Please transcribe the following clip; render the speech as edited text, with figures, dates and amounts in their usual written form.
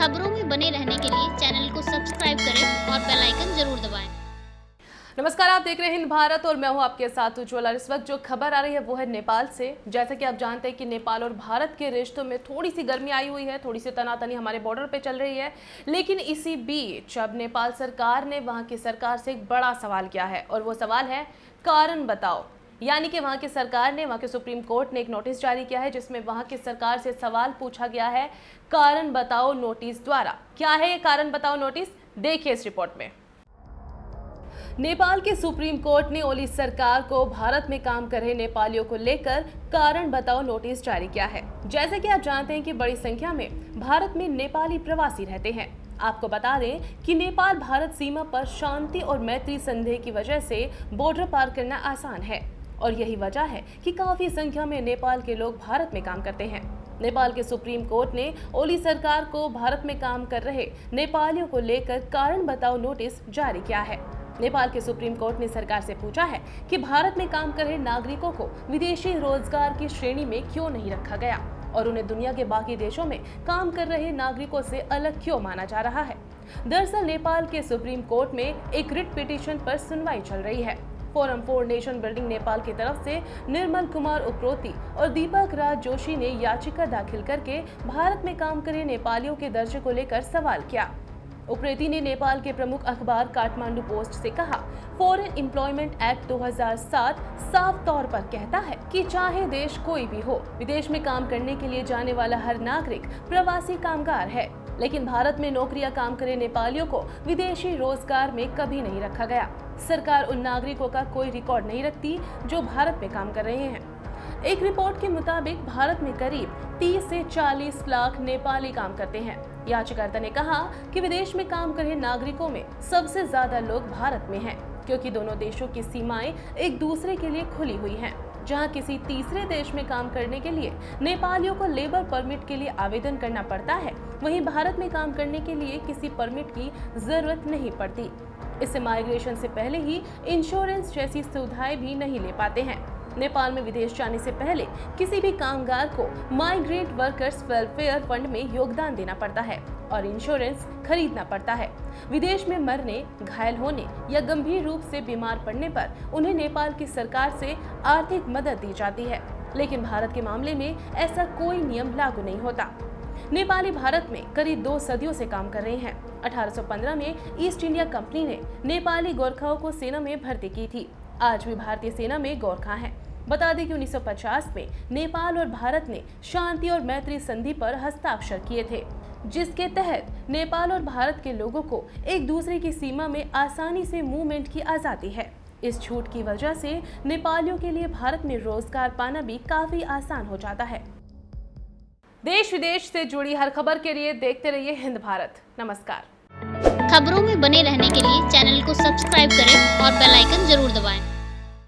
खबरों में बने रहने के लिए चैनल को सब्सक्राइब करें और बेल आइकन जरूर दबाएं। नमस्कार, आप देख रहे हैं हिंद भारत और मैं हूं आपके साथ उज्ज्वला। इस वक्त जो खबर आ रही है वो है नेपाल से। जैसा कि आप जानते हैं कि नेपाल और भारत के रिश्तों में थोड़ी सी गर्मी आई हुई है, थोड़ी सी तनातनी हमारे बॉर्डर पे चल रही है। लेकिन इसी बीच अब नेपाल सरकार ने वहां की सरकार से एक बड़ा सवाल किया है और वो सवाल है कारण बताओ। यानी कि वहां की सरकार ने, वहां के सुप्रीम कोर्ट ने एक नोटिस जारी किया है जिसमें वहां की सरकार से सवाल पूछा गया है कारण बताओ नोटिस द्वारा। क्या है ये कारण बताओ नोटिस, देखिए इस रिपोर्ट में। नेपाल के सुप्रीम कोर्ट ने ओली सरकार को भारत में काम कर रहे नेपालियों को लेकर कारण बताओ नोटिस जारी किया है। जैसे कि आप जानते हैं कि बड़ी संख्या में भारत में नेपाली प्रवासी रहते हैं। आपको बता दें कि नेपाल भारत सीमा पर शांति और मैत्री संधि की वजह से बॉर्डर पार करना आसान है और यही वजह है कि काफी संख्या में नेपाल के लोग भारत में काम करते हैं। नेपाल के सुप्रीम कोर्ट ने ओली सरकार को भारत में काम कर रहे नेपालियों को लेकर कारण बताओ नोटिस जारी किया है। नेपाल के सुप्रीम कोर्ट ने सरकार से पूछा है कि भारत में काम कर रहे नागरिकों को विदेशी रोजगार की श्रेणी में क्यों नहीं रखा गया और उन्हें दुनिया के बाकी देशों में काम कर रहे नागरिकों से अलग क्यों माना जा रहा है। दरअसल नेपाल के सुप्रीम कोर्ट में एक रिट पिटीशन पर सुनवाई चल रही है। Forum for nation building Nepal की तरफ से निर्मल कुमार उप्रोती और दीपक राज जोशी ने याचिका दाखिल करके भारत में काम कर रहे नेपालियों के दर्जे को लेकर सवाल किया। उप्रेती ने नेपाल के प्रमुख अखबार काठमांडू पोस्ट से कहा, फॉरेन एम्प्लॉयमेंट एक्ट 2007 साफ तौर पर कहता है कि चाहे देश कोई भी हो, विदेश में काम करने के लिए जाने वाला हर नागरिक प्रवासी कामगार है। लेकिन भारत में नौकरियां काम करे नेपालियों को विदेशी रोजगार में कभी नहीं रखा गया। सरकार उन नागरिकों का कोई रिकॉर्ड नहीं रखती जो भारत में काम कर रहे हैं। एक रिपोर्ट के मुताबिक भारत में करीब 30 से 40 लाख नेपाली काम करते हैं। याचिकाकर्ता ने कहा कि विदेश में काम कर रहे नागरिकों में सबसे ज्यादा लोग भारत में हैं, क्योंकि दोनों देशों की सीमाएं एक दूसरे के लिए खुली हुई हैं। जहां किसी तीसरे देश में काम करने के लिए नेपालियों को लेबर परमिट के लिए आवेदन करना पड़ता है, वहीं भारत में काम करने के लिए किसी परमिट की जरूरत नहीं पड़ती। इससे माइग्रेशन से पहले ही इंश्योरेंस जैसी सुविधाएं भी नहीं ले पाते हैं। नेपाल में विदेश जाने से पहले किसी भी कामगार को माइग्रेंट वर्कर्स वेलफेयर फंड में योगदान देना पड़ता है और इंश्योरेंस खरीदना पड़ता है। विदेश में मरने, घायल होने या गंभीर रूप से बीमार पड़ने पर उन्हें नेपाल की सरकार से आर्थिक मदद दी जाती है। लेकिन भारत के मामले में ऐसा कोई नियम लागू नहीं होता। नेपाली भारत में करीब 2 सदियों से काम कर रहे हैं। 1815 में ईस्ट इंडिया कंपनी ने नेपाली गोरखाओं को सेना में भर्ती की थी। आज भी भारतीय सेना में गोरखा हैं। बता दें कि 1950 में नेपाल और भारत ने शांति और मैत्री संधि पर हस्ताक्षर किए थे, जिसके तहत नेपाल और भारत के लोगों को एक दूसरे की सीमा में आसानी से मूवमेंट की आजादी है। इस छूट की वजह से नेपालियों के लिए भारत में रोजगार पाना भी काफी आसान हो जाता है। देश विदेश से जुड़ी हर खबर के लिए देखते रहिए हिंद भारत। नमस्कार। खबरों में बने रहने के लिए चैनल को सब्सक्राइब करें और बेल आइकन जरूर दबाएं।